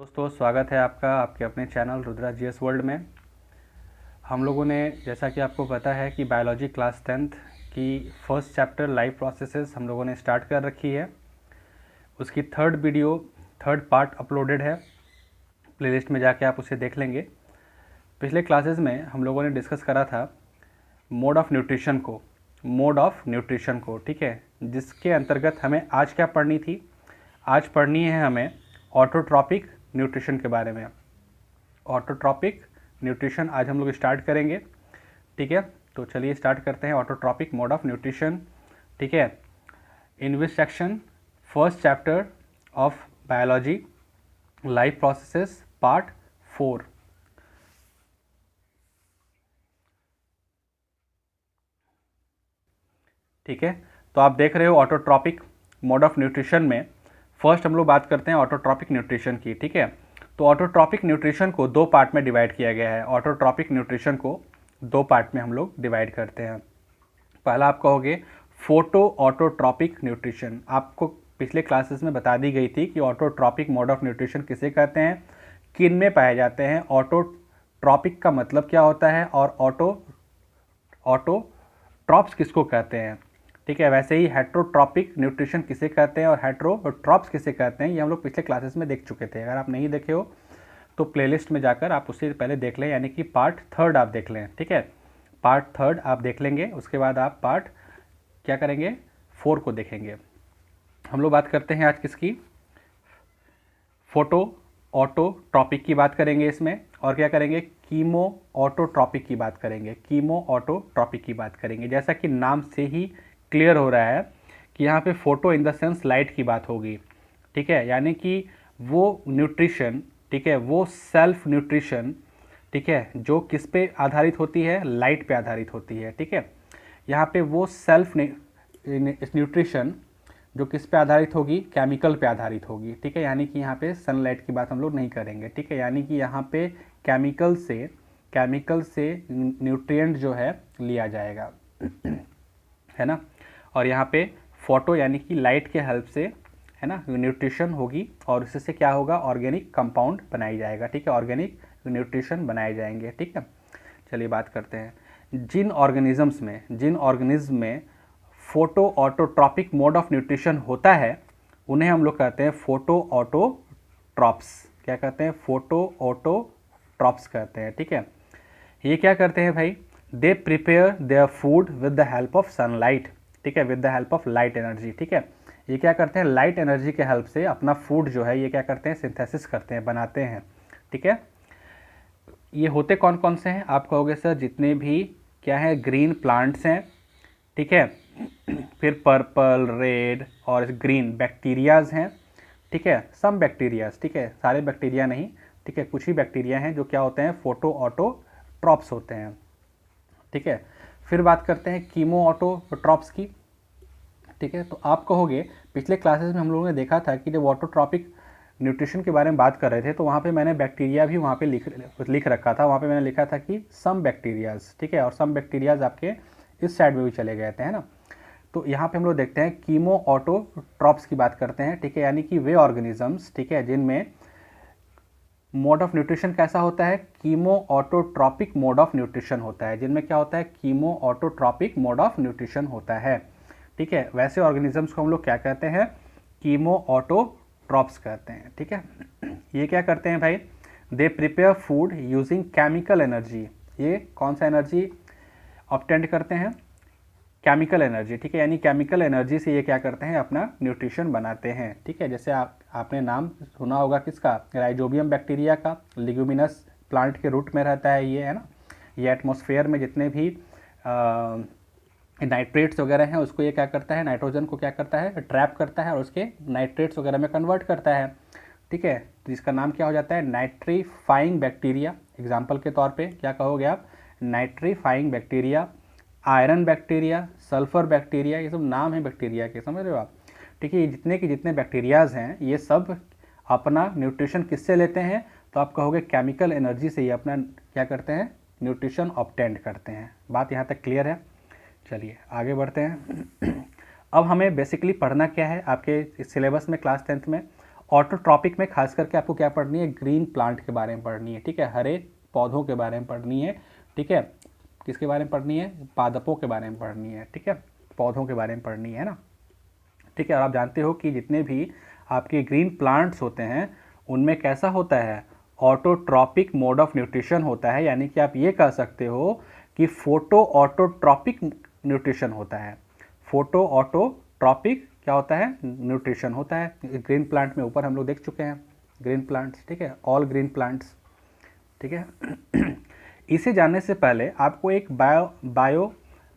दोस्तों स्वागत है आपका आपके अपने चैनल रुद्रा जीएस वर्ल्ड में। हम लोगों ने जैसा कि आपको पता है कि बायोलॉजी क्लास 10th की फर्स्ट चैप्टर लाइव प्रोसेसेस हम लोगों ने स्टार्ट कर रखी है। उसकी थर्ड पार्ट अपलोडेड है, प्लेलिस्ट में जाके आप उसे देख लेंगे। पिछले क्लासेस में हम लोगों ने डिस्कस करा था मोड ऑफ न्यूट्रिशन को, ठीक है, जिसके अंतर्गत हमें आज क्या पढ़नी थी। आज पढ़नी है हमें ऑटोट्रॉपिक न्यूट्रिशन के बारे में। ऑटोट्रॉपिक न्यूट्रिशन आज हम लोग स्टार्ट करेंगे, ठीक है। तो चलिए स्टार्ट करते हैं ऑटोट्रॉपिक मोड ऑफ न्यूट्रिशन, ठीक है। In which section first chapter of biology life processes part 4। ठीक है, तो आप देख रहे हो ऑटोट्रॉपिक मोड ऑफ न्यूट्रिशन में फर्स्ट हम लोग बात करते हैं ऑटोट्रॉपिक न्यूट्रिशन की, ठीक है। तो ऑटोट्रॉपिक न्यूट्रिशन को दो पार्ट में डिवाइड किया गया है। ऑटोट्रॉपिक न्यूट्रिशन को दो पार्ट में हम लोग डिवाइड करते हैं। पहला आप कहोगे फोटो ऑटोट्रॉपिक न्यूट्रिशन। आपको पिछले क्लासेस में बता दी गई थी कि ऑटोट्रॉपिक मोड ऑफ न्यूट्रिशन किसे कहते हैं, किन में पाए जाते हैं, ऑटोट्रॉपिक का मतलब क्या होता है और ऑटोट्रॉप्स किसको कहते हैं, ठीक है। वैसे ही हेट्रोट्रॉपिक न्यूट्रिशन किसे कहते हैं और हेट्रोट्रॉप्स किसे कहते हैं, ये हम लोग पिछले क्लासेस में देख चुके थे। अगर आप नहीं देखे हो तो प्लेलिस्ट में जाकर आप उससे पहले देख लें, यानी कि पार्ट 3 आप देख लें, ठीक है। पार्ट 3 आप देख लेंगे, उसके बाद आप पार्ट क्या करेंगे 4 को देखेंगे। हम लोग बात करते हैं आज किसकी, फोटो ऑटोट्रॉपिक की बात करेंगे इसमें, और क्या करेंगे कीमो ऑटोट्रॉपिक की बात करेंगे। कीमो ऑटोट्रॉपिक की बात करेंगे, जैसा कि नाम से ही क्लियर हो रहा है कि यहाँ पे photo in the sense light की बात होगी, ठीक है। यानी कि वो न्यूट्रिशन, ठीक है, वो सेल्फ न्यूट्रिशन, ठीक है, जो किस पे आधारित होती है, लाइट पे आधारित होती है, ठीक है। यहाँ पे वो सेल्फ न्यूट्रिशन जो किस पे आधारित होगी, केमिकल पे आधारित होगी, ठीक है। यानी कि यहाँ पे सनलाइट की बात हम लोग नहीं करेंगे, ठीक है। यानी कि यहाँ पे केमिकल से न्यूट्रिएंट जो है लिया जाएगा है ना। और यहाँ पे फोटो यानी कि लाइट के हेल्प से, है ना, न्यूट्रिशन होगी और इससे क्या होगा, ऑर्गेनिक कंपाउंड बनाई जाएगा, ठीक है। ऑर्गेनिक न्यूट्रिशन बनाए जाएंगे, ठीक है। चलिए बात करते हैं जिन ऑर्गेनिज्म में photo autotrophic mode of nutrition होता है उन्हें हम लोग कहते हैं फोटो ऑटोट्रॉप्स। क्या कहते हैं, फोटो ऑटोट्रॉप्स कहते हैं, ठीक है। ये क्या करते हैं भाई, they prepare their food with the help of sunlight, ठीक है, with the help of light energy, ठीक है। ये क्या करते हैं, लाइट एनर्जी के हेल्प से अपना फूड जो है ये क्या करते हैं, सिंथेसिस करते हैं, बनाते हैं, ठीक है। ये होते कौन कौन से हैं, आप कहोगे सर जितने भी क्या है ग्रीन प्लांट्स हैं, ठीक है, फिर पर्पल, रेड और ग्रीन बैक्टीरियाज हैं, ठीक है, सम बैक्टीरियाज, ठीक है, सारे बैक्टीरिया नहीं, ठीक है, कुछ ही बैक्टीरिया हैं जो क्या होते हैं, फोटो ऑटोट्रॉप्स होते हैं, ठीक है। फिर बात करते हैं कीमो ऑटोट्रॉप्स की, ठीक है। तो आप कहोगे पिछले क्लासेस में हम लोगों ने देखा था कि जब ऑटोट्रॉपिक न्यूट्रिशन के बारे में बात कर रहे थे तो वहाँ पे मैंने बैक्टीरिया भी वहाँ पे लिख रखा था। वहाँ पे मैंने लिखा था कि सम बैक्टीरियाज, ठीक है, और सम बैक्टीरियाज आपके इस साइड में भी चले गए थे, है ना। तो यहाँ पे हम लोग देखते हैं कीमो ऑटोट्रॉप्स की बात करते हैं, ठीक है, यानी कि वे ऑर्गेनिजम्स, ठीक है, जिनमें मोड ऑफ न्यूट्रिशन कैसा होता है, chemo autotrophic mode of nutrition होता है, जिनमें क्या होता है, chemo autotrophic mode of nutrition होता है, ठीक है। वैसे ऑर्गेनिजम्स को हम लोग क्या कहते हैं, कीमो ऑटोट्रॉप्स कहते हैं, ठीक है। ये क्या करते हैं भाई, they prepare food using chemical energy. ये कौन सा एनर्जी ऑब्टेंड करते हैं, केमिकल एनर्जी, ठीक है, यानी केमिकल एनर्जी से ये क्या करते हैं, अपना न्यूट्रिशन बनाते हैं, ठीक है। जैसे आपने नाम सुना होगा किसका, राइजोबियम बैक्टीरिया का, लिग्यूमिनस प्लांट के रूट में रहता है ये, है ना। ये एटमॉस्फेयर में जितने भी नाइट्रेट्स वगैरह हैं उसको ये क्या करता है, नाइट्रोजन को क्या करता है, ट्रैप करता है और उसके नाइट्रेट्स वगैरह में कन्वर्ट करता है, ठीक है। जिसका नाम क्या हो जाता है, नाइट्रीफाइंग बैक्टीरिया। एग्जाम्पल के तौर पे क्या कहोगे आप, nitrifying bacteria, iron bacteria, sulphur bacteria, ये सब नाम है बैक्टीरिया के, समझ रहे हो आप, ठीक है। ये जितने बैक्टीरियाज हैं ये सब अपना न्यूट्रिशन किससे लेते हैं, तो आप कहोगे केमिकल एनर्जी से ये अपना क्या करते हैं, न्यूट्रिशन ऑब्टेंड करते हैं। बात यहाँ तक क्लियर है। चलिए आगे बढ़ते हैं। अब हमें बेसिकली पढ़ना क्या है आपके सिलेबस में क्लास 10th में, ऑटोट्रॉपिक में खास करके आपको क्या पढ़नी है, ग्रीन प्लांट के बारे में पढ़नी है, ठीक है, हरे पौधों के बारे में पढ़नी है, ठीक है, किसके बारे में पढ़नी है, पादपों के बारे में पढ़नी है, ठीक है, पौधों के बारे में पढ़नी है ना, ठीक है। और आप जानते हो कि जितने भी आपके ग्रीन प्लांट्स होते हैं उनमें कैसा होता है, ऑटोट्रॉपिक मोड ऑफ न्यूट्रिशन होता है, यानी कि आप ये कह सकते हो कि फोटो ऑटोट्रॉपिक न्यूट्रिशन होता है। फोटो ऑटोट्रॉपिक क्या होता है, न्यूट्रिशन होता है। ग्रीन प्लांट में ऊपर हम लोग देख चुके हैं ग्रीन प्लांट्स, ठीक है, ऑल ग्रीन प्लांट्स, ठीक है। इसे जानने से पहले आपको एक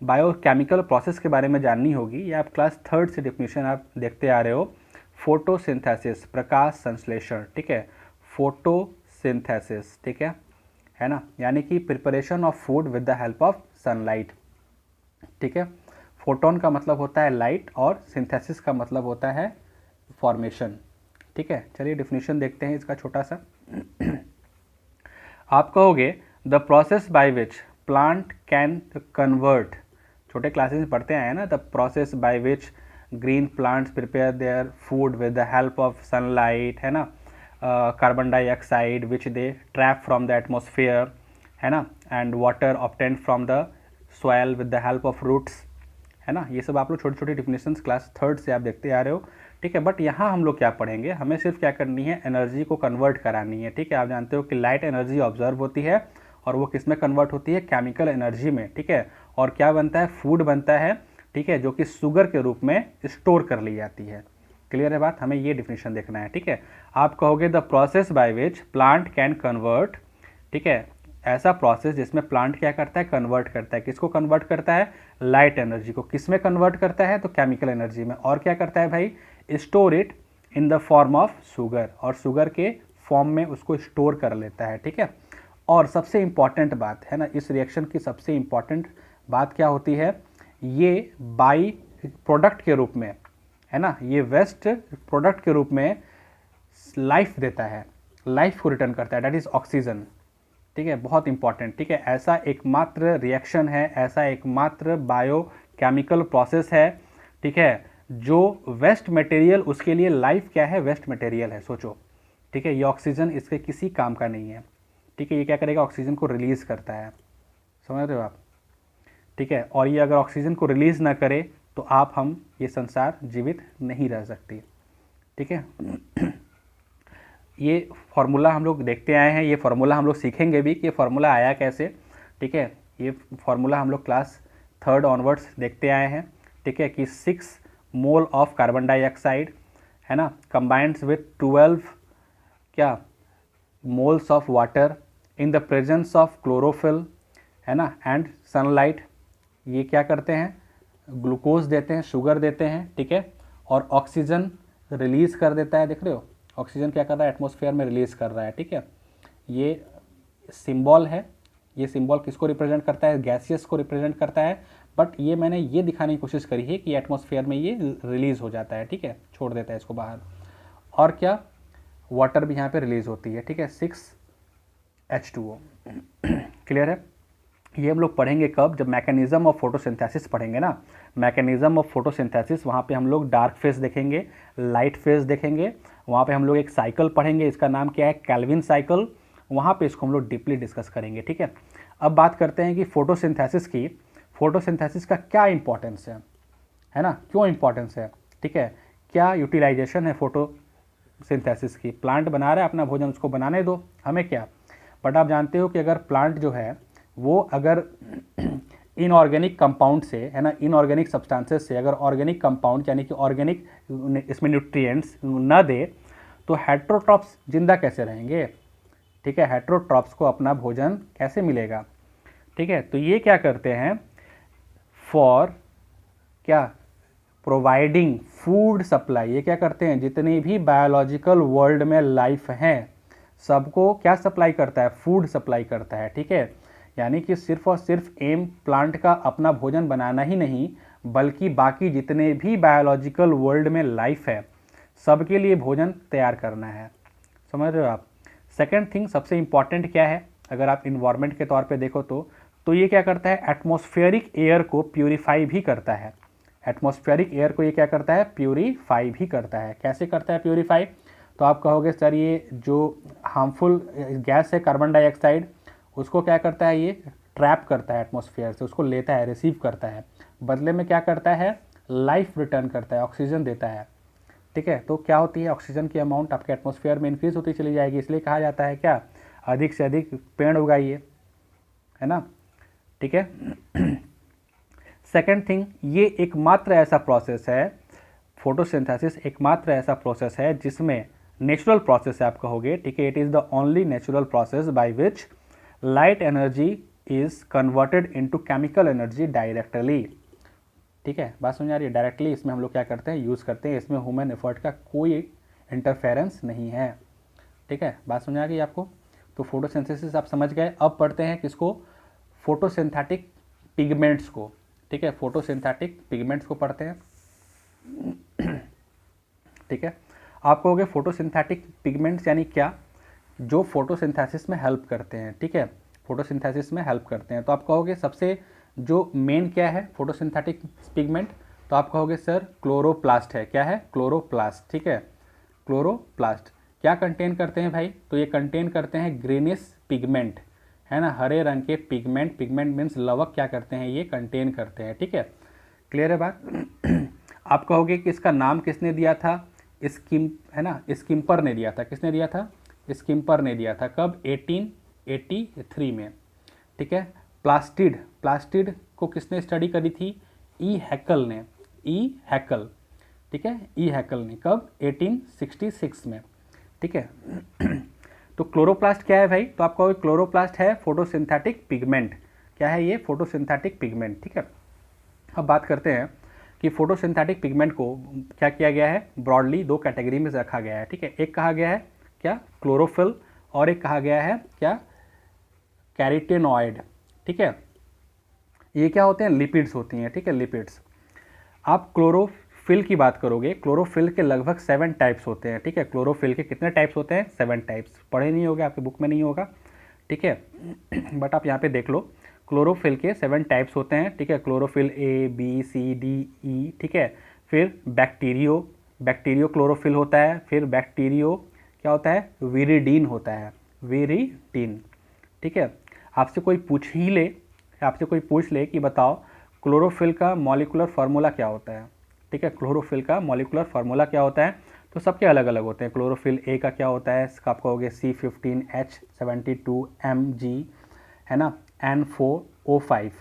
बायोकेमिकल प्रोसेस के बारे में जाननी होगी। ये आप क्लास 3rd से डेफिनेशन आप देखते आ रहे हो, फोटोसिंथेसिस, प्रकाश संश्लेषण, ठीक है, फोटोसिंथेसिस, ठीक है ना, यानी कि preparation of food with the help of sunlight, ठीक है। फोटोन का मतलब होता है लाइट और सिंथेसिस का मतलब होता है फॉर्मेशन, ठीक है। चलिए डेफिनेशन देखते हैं इसका छोटा सा। आप कहोगे the process by which plant can convert, छोटे क्लासेस में पढ़ते आए हैं ना, the process by which green plants prepare their food with the help of sunlight, है ना, carbon dioxide which they trap from the atmosphere, है ना, and water obtained from the soil with the help of roots, है ना। ये सब आप लोग छोटी छोटी डिफिनेशंस क्लास 3rd से आप देखते आ रहे हो, ठीक है। बट यहाँ हम लोग क्या पढ़ेंगे, हमें सिर्फ क्या करनी है, एनर्जी को कन्वर्ट करानी है, ठीक है। आप जानते हो कि लाइट एनर्जी ऑब्जर्व होती है और वो किस में कन्वर्ट होती है, केमिकल एनर्जी में, ठीक है। और क्या बनता है, फूड बनता है, ठीक है, जो कि शुगर के रूप में स्टोर कर ली जाती है। क्लियर है बात, हमें ये डिफिनेशन देखना है, ठीक है। आप कहोगे the process by which plant can convert, ठीक है, ऐसा प्रोसेस जिसमें प्लांट क्या करता है, कन्वर्ट करता है, किसको कन्वर्ट करता है, लाइट एनर्जी को, किस में कन्वर्ट करता है, तो केमिकल एनर्जी में। और क्या करता है भाई, store it in the form of sugar, और शुगर के फॉर्म में उसको स्टोर कर लेता है, ठीक है। और सबसे इंपॉर्टेंट बात है ना, इस रिएक्शन की सबसे इंपॉर्टेंट बात क्या होती है, ये बाई प्रोडक्ट के रूप में, है ना, ये वेस्ट प्रोडक्ट के रूप में लाइफ देता है, लाइफ को रिटर्न करता है, दैट इज ऑक्सीजन, ठीक है, बहुत इंपॉर्टेंट, ठीक है। ऐसा एकमात्र रिएक्शन है, ऐसा एकमात्र बायोकेमिकल प्रोसेस है, ठीक है, जो वेस्ट मटेरियल, उसके लिए लाइफ क्या है, वेस्ट मटेरियल है, सोचो, ठीक है। ये ऑक्सीजन इसके किसी काम का नहीं है, ठीक है। ये क्या करेगा, ऑक्सीजन को रिलीज करता है, समझ रहे हो आप, ठीक है। और ये अगर ऑक्सीजन को रिलीज ना करे तो आप हम ये संसार जीवित नहीं रह सकती, ठीक है। ये फार्मूला हम लोग देखते आए हैं, ये फार्मूला हम लोग सीखेंगे भी कि ये फार्मूला आया कैसे, ठीक है। ये फार्मूला हम लोग क्लास 3rd ऑनवर्ड्स देखते आए हैं, ठीक है, कि 6 मोल ऑफ कार्बन डाइऑक्साइड, है ना, कंबाइंड्स विथ 12 क्या moles of water in the presence of chlorophyll, है ना, एंड सनलाइट, ये क्या करते हैं, ग्लूकोज देते हैं, शुगर देते हैं, ठीक है, और ऑक्सीजन रिलीज कर देता है, देख रहे हो, ऑक्सीजन क्या कर रहा है, एटमॉस्फेयर में रिलीज कर रहा है, ठीक है। ये सिंबल है, ये सिंबल किसको रिप्रेजेंट करता है, गैसियस को रिप्रेजेंट करता है, बट ये मैंने ये दिखाने की कोशिश करी है कि एटमॉस्फेयर में ये रिलीज हो जाता है, ठीक है, छोड़ देता है इसको बाहर। और क्या, वाटर भी यहाँ पे रिलीज होती है, ठीक है, 6H2O। क्लियर है। ये हम लोग पढ़ेंगे कब, जब मैकेनिज्म ऑफ फोटोसिंथेसिस पढ़ेंगे ना, मैकेनिज्म ऑफ फोटोसिंथेसिस, वहाँ पे हम लोग डार्क फेज देखेंगे, लाइट फेज देखेंगे, वहाँ पे हम लोग एक साइकिल पढ़ेंगे, इसका नाम क्या है, कैल्विन साइकिल, वहाँ पे इसको हम लोग डीपली डिस्कस करेंगे, ठीक है। अब बात करते हैं कि फोटोसिंथेसिस की, फोटोसिंथेसिस का क्या इंपॉर्टेंस है ना, क्यों इंपॉर्टेंस है, ठीक है, क्या यूटिलाइजेशन है फोटोसिंथेसिस की, प्लांट बना रहा है अपना भोजन, उसको बनाने दो, हमें क्या। बट आप जानते हो कि अगर प्लांट जो है वो अगर इनऑर्गेनिक कंपाउंड से, है ना, इनऑर्गेनिक सब्सटेंसेस से अगर ऑर्गेनिक कंपाउंड यानी कि ऑर्गेनिक इसमें न्यूट्रिएंट्स न दे तो हेट्रोट्रॉप्स जिंदा कैसे रहेंगे, ठीक है, हेट्रोट्रॉप्स को अपना भोजन कैसे मिलेगा, ठीक है। तो ये क्या करते हैं, फॉर क्या, प्रोवाइडिंग फूड सप्लाई, ये क्या करते हैं, जितनी भी बायोलॉजिकल वर्ल्ड में लाइफ हैं सबको क्या सप्लाई करता है, फूड सप्लाई करता है, ठीक है। यानी कि सिर्फ और सिर्फ एम प्लांट का अपना भोजन बनाना ही नहीं, बल्कि बाकी जितने भी बायोलॉजिकल वर्ल्ड में लाइफ है सबके लिए भोजन तैयार करना है, समझ रहे हो आप। सेकेंड थिंग, सबसे इंपॉर्टेंट क्या है, अगर आप इन्वायरमेंट के तौर पे देखो तो ये क्या करता है, एटमॉस्फेरिक एयर को प्यूरिफाई भी करता है, एटमॉस्फेरिक एयर को ये क्या करता है, प्यूरिफाई भी करता है। कैसे करता है प्यूरिफाई, तो आप कहोगे सर ये जो हार्मफुल गैस है कार्बन डाइऑक्साइड, उसको क्या करता है, ये ट्रैप करता है एटमॉस्फेयर से, उसको लेता है, रिसीव करता है, बदले में क्या करता है, लाइफ रिटर्न करता है, ऑक्सीजन देता है। ठीक है, तो क्या होती है, ऑक्सीजन की अमाउंट आपके एटमॉस्फेयर में इंक्रीज होती चली जाएगी। इसलिए कहा जाता है क्या, अधिक से अधिक पेड़ उगाइए, है ना। ठीक है। सेकेंड थिंग, ये एकमात्र ऐसा प्रोसेस है, फोटोसिंथेसिस एकमात्र ऐसा प्रोसेस है जिसमें नेचुरल प्रोसेस है आप कहोगे। ठीक है, it is the only natural process by which light energy is converted into chemical energy directly. ठीक है, बात समझ आ रही है। डायरेक्टली इसमें हम लोग क्या करते हैं, यूज़ करते हैं, इसमें ह्यूमन एफर्ट का कोई इंटरफेरेंस नहीं है। ठीक है, बात समझ आ गई आपको। तो फोटोसिंथेसिस आप समझ गए। अब पढ़ते हैं किसको, फोटोसिंथेटिक पिगमेंट्स को। ठीक है, फोटोसिंथेटिक पिगमेंट्स को पढ़ते हैं। ठीक है, आप कहोगे फोटोसिंथेटिक पिगमेंट्स यानी क्या, जो फोटोसिंथेसिस में हेल्प करते हैं। ठीक है, फोटोसिंथेसिस में हेल्प करते हैं। तो आप कहोगे सबसे जो मेन क्या है फोटोसिंथेटिक पिगमेंट, तो आप कहोगे सर क्लोरोप्लास्ट है। क्या है, क्लोरोप्लास्ट। ठीक है, क्लोरोप्लास्ट क्या कंटेन करते हैं भाई, तो ये कंटेन करते हैं ग्रीनिश पिगमेंट, है ना, हरे रंग के पिगमेंट। पिगमेंट मीन्स लवक क्या करते हैं, ये कंटेन करते हैं। ठीक है, क्लियर है बात। आप कहोगे कि इसका नाम किसने दिया था, स्किम, है ना, स्किम्पर ने दिया था। किसने दिया था, स्किम्पर ने दिया था। कब, 1883 में। ठीक है, प्लास्टिड, प्लास्टिड को किसने स्टडी करी थी, ई हैकल ने, ई हैकल। ठीक है, ई हैकल ने, कब, 1866 में। ठीक है। तो क्लोरोप्लास्ट क्या है भाई, तो आप कहोगे क्लोरोप्लास्ट है फोटोसिंथेटिक पिगमेंट। क्या है ये, फोटोसिंथेटिक पिगमेंट। ठीक है, अब बात करते हैं कि फोटोसिंथेटिक पिगमेंट को क्या किया गया है, ब्रॉडली दो कैटेगरी में रखा गया है। ठीक है, एक कहा गया है क्या, क्लोरोफिल, और एक कहा गया है क्या, कैरोटेनॉइड। ठीक है, ये क्या होते हैं, लिपिड्स होती हैं। ठीक है, लिपिड्स। आप क्लोरोफिल की बात करोगे, क्लोरोफिल के लगभग 7 टाइप्स होते हैं। ठीक है, क्लोरोफिल के कितने टाइप्स होते हैं, 7 टाइप्स। पढ़े नहीं होगे, आपके बुक में नहीं होगा। ठीक है, बट आप यहाँ पे देख लो, क्लोरोफिल के 7 टाइप्स होते हैं। ठीक है, chlorophyll A, B, C, D, ई। ठीक है, फिर बैक्टीरियो क्लोरोफिल होता है। फिर बैक्टीरियो क्या होता है, विरिडीन होता है, विरिडीन। ठीक है, आपसे कोई पूछ ले कि बताओ क्लोरोफिल का मॉलिक्यूलर फार्मूला क्या होता है। ठीक है, क्लोरोफिल का मॉलिक्यूलर फार्मूला क्या होता है, तो सबके अलग अलग होते हैं। क्लोरोफिल ए का क्या होता है, आप कहोगे C15H72Mg, है ना, N4O5।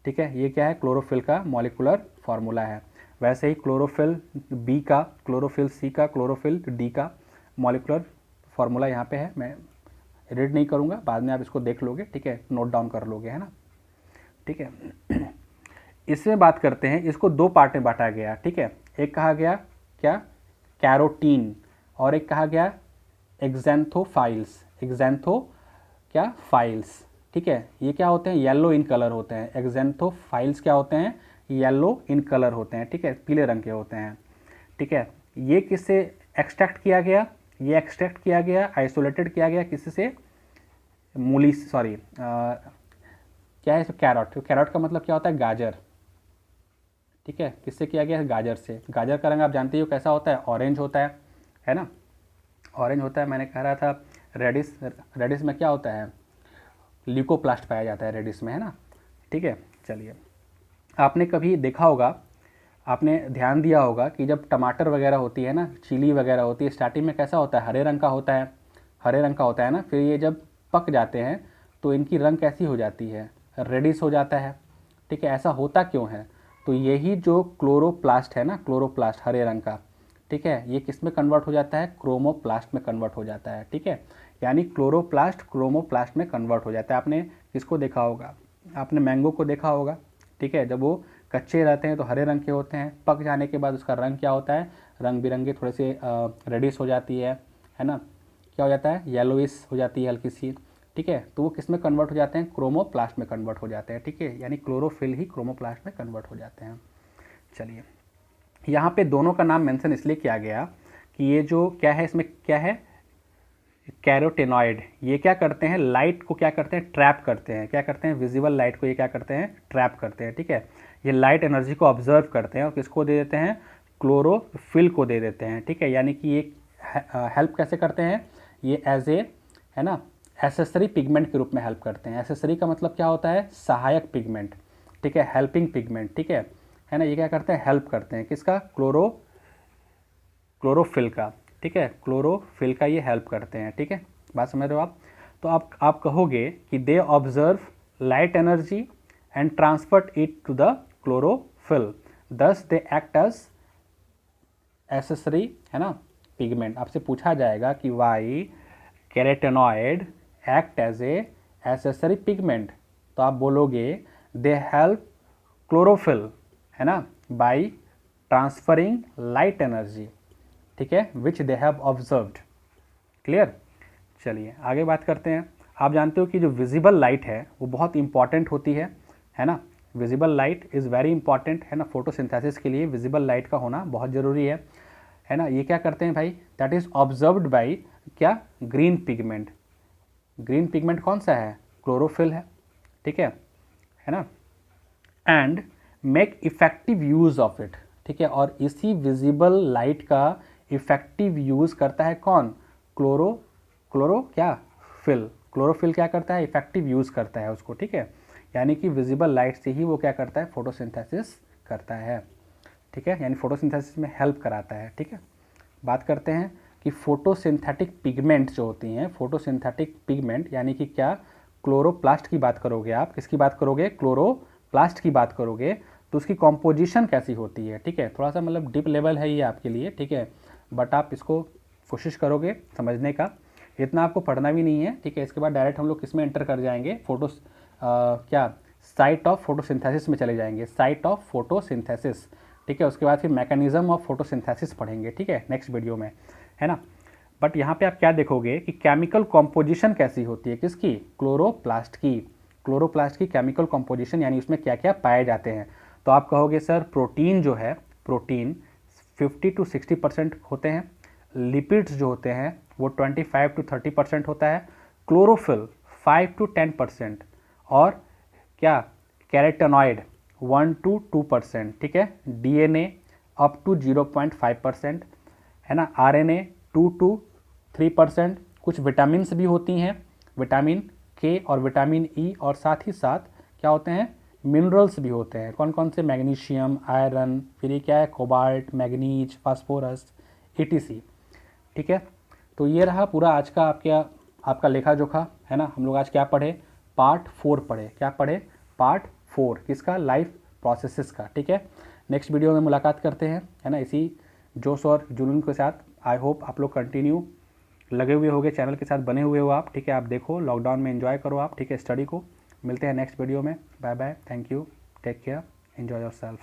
ठीक है, ये क्या है, क्लोरोफिल का मॉलिक्यूलर फार्मूला है। वैसे ही क्लोरोफिल बी का, क्लोरोफिल सी का, क्लोरोफिल डी का मॉलिक्यूलर फार्मूला यहाँ पे है। मैं रीड नहीं करूँगा, बाद में आप इसको देख लोगे। ठीक है, नोट डाउन कर लोगे, है ना। ठीक है, इसमें बात करते हैं, इसको 2 पार्ट में बांटा गया। ठीक है, एक कहा गया क्या, कैरोटीन, और एक कहा गया एक्जेंथोफाइल्स। एक्जेंथो क्या, फाइल्स। ठीक है, ये क्या होते हैं, येलो इन कलर होते हैं। एक्जेंथोफाइल्स क्या होते हैं, येलो इन कलर होते हैं। ठीक है, पीले रंग के होते हैं। ठीक है, ये किससे एक्सट्रैक्ट किया गया, ये एक्सट्रैक्ट किया गया, आइसोलेटेड किया गया किससे, मूली, सॉरी क्या है, कैरोट। कैरोट का मतलब क्या होता है, गाजर। ठीक है, किससे किया गया है, गाजर से। गाजर का रंग आप जानते हो कैसा होता है, ऑरेंज होता है ना, ऑरेंज होता है। मैंने कह रहा था रेडिस, रेडिस में क्या होता है, ल्यूकोप्लास्ट पाया जाता है रेडिस में, है ना। ठीक है, चलिए, आपने कभी देखा होगा, आपने ध्यान दिया होगा कि जब टमाटर वगैरह होती है ना, चिली वगैरह होती है, स्टार्टिंग में कैसा होता है, हरे रंग का होता है, हरे रंग का होता है ना। फिर ये जब पक जाते हैं तो इनकी रंग कैसी हो जाती है, रेडिश हो जाता है। ठीक है, ऐसा होता क्यों है, तो यही जो क्लोरोप्लास्ट है ना, क्लोरोप्लास्ट हरे रंग का, ठीक है, ये किस में कन्वर्ट हो जाता है, क्रोमोप्लास्ट में कन्वर्ट हो जाता है। ठीक है, यानी क्लोरोप्लास्ट क्रोमोप्लास्ट में कन्वर्ट हो जाता है। आपने किसको देखा होगा, आपने मैंगो को देखा होगा। ठीक है, जब वो कच्चे रहते हैं तो हरे रंग के होते हैं, पक जाने के बाद उसका रंग क्या होता है, रंग बिरंगे थोड़े से रेडिश हो जाती है ना, क्या हो जाता है, येलोइश हो जाती है हल्की सी। ठीक है, तो वो किस में कन्वर्ट हो जाते हैं, क्रोमोप्लास्ट में कन्वर्ट हो जाते हैं। ठीक है, यानी क्लोरोफिल ही क्रोमोप्लास्ट में कन्वर्ट हो जाते हैं। चलिए, यहाँ पे दोनों का नाम मेंशन इसलिए किया गया कि ये जो क्या है, इसमें क्या है, कैरोटेनॉइड, ये क्या करते हैं, लाइट को क्या करते हैं, ट्रैप करते हैं। क्या करते हैं, विजिबल लाइट को ये क्या करते हैं, ट्रैप करते हैं। ठीक है, ये लाइट एनर्जी को ऑब्जर्व करते हैं और किसको दे देते हैं, क्लोरोफिल को दे देते हैं। ठीक है, यानी कि ये हेल्प कैसे करते हैं, ये एज ए, है ना, एसेसरी पिगमेंट के रूप में हेल्प करते हैं। एसेसरी का मतलब क्या होता है, सहायक पिगमेंट, ठीक है, हेल्पिंग पिगमेंट, ठीक है ना। ये क्या करते हैं, हेल्प करते हैं किसका, क्लोरोफिल का, ठीक है, क्लोरोफिल का ये हेल्प करते हैं, ठीक है, बात समझ रहे हो आप। तो आप कहोगे कि they observe light energy and transfer it to the chlorophyll, thus they act as accessory, है ना, पिगमेंट। आपसे पूछा जाएगा कि why carotenoid act as a accessory pigment, तो आप बोलोगे दे हेल्प क्लोरोफिल, है ना, बाय ट्रांसफरिंग लाइट एनर्जी, ठीक है, विच दे हैव ऑब्जर्व्ड। क्लियर। चलिए आगे बात करते हैं। आप जानते हो कि जो विजिबल लाइट है वो बहुत इंपॉर्टेंट होती है ना, visible light is very important, है ना, फोटोसिंथेसिस के लिए विजिबल लाइट का होना बहुत ज़रूरी है ना। ये क्या करते हैं भाई, दैट इज़ ऑब्जर्व्ड बाय क्या, ग्रीन पिगमेंट। ग्रीन पिगमेंट कौन सा है, क्लोरोफिल है, ठीक है ना, and make effective use of it, ठीक है। और इसी विजिबल लाइट का इफेक्टिव यूज़ करता है कौन, क्लोरोफिल क्या करता है, इफेक्टिव यूज़ करता है उसको, ठीक है। यानी कि विजिबल लाइट से ही वो क्या करता है, फोटोसिंथेसिस करता है, ठीक है, यानी फोटोसिंथेसिस में हेल्प कराता है, ठीक है। बात करते हैं कि फोटोसिंथेटिक पिगमेंट जो होती हैं, फोटोसिंथेटिक पिगमेंट यानी कि क्या, क्लोरोप्लास्ट की बात करोगे आप, किसकी बात करोगे, क्लोरोप्लास्ट की बात करोगे, तो उसकी कॉम्पोजिशन कैसी होती है, ठीक है। थोड़ा सा मतलब डीप लेवल है ये आपके लिए, ठीक है, बट आप इसको कोशिश करोगे समझने का, इतना आपको पढ़ना भी नहीं है, ठीक है। इसके बाद डायरेक्ट हम लोग किस में एंटर कर जाएंगे, क्या, साइट ऑफ फोटोसिंथेसिस में चले जाएंगे, साइट ऑफ फोटोसिंथेसिस, ठीक है। उसके बाद फिर मैकेनिज्म ऑफ फोटोसिंथेसिस पढ़ेंगे, ठीक है, नेक्स्ट वीडियो में, है ना। बट यहाँ पे आप क्या देखोगे कि केमिकल कॉम्पोजिशन कैसी होती है, किसकी, क्लोरोप्लास्ट की केमिकल कॉम्पोजिशन, यानी उसमें क्या क्या पाए जाते हैं। तो आप कहोगे सर प्रोटीन जो है, प्रोटीन 50 to 60% होते हैं, लिपिड्स जो होते हैं वो 25 to 30% होता है, क्लोरोफिल 5 to 10%, और क्या, कैरोटेनॉइड 1 to 2%, ठीक है, डीएनए अप टू 0.5%, है ना, आरएनए 2 to 3%, कुछ विटामिन्स भी होती हैं, विटामिन के और विटामिन ई, और साथ ही साथ क्या होते हैं, मिनरल्स भी होते हैं, कौन कौन से, मैग्नीशियम, आयरन, फिर ये क्या है, कोबाल्ट, मैग्नीज, फास्फोरस, ETC, ठीक है। तो ये रहा पूरा आज का आपका लेखा जोखा, है ना। हम लोग आज क्या पढ़े, पार्ट 4 पढ़े, क्या पढ़े, पार्ट 4 किसका, लाइफ प्रोसेसेस का, ठीक है। नेक्स्ट वीडियो में मुलाकात करते हैं, है ना, इसी जोश और जुनून के साथ। आई होप आप लोग कंटिन्यू लगे हुए होगे, चैनल के साथ बने हुए हो आप, ठीक है। आप देखो, लॉकडाउन में एंजॉय करो आप, ठीक है, स्टडी को। मिलते हैं नेक्स्ट वीडियो में, bye bye, thank you, take care, enjoy yourself.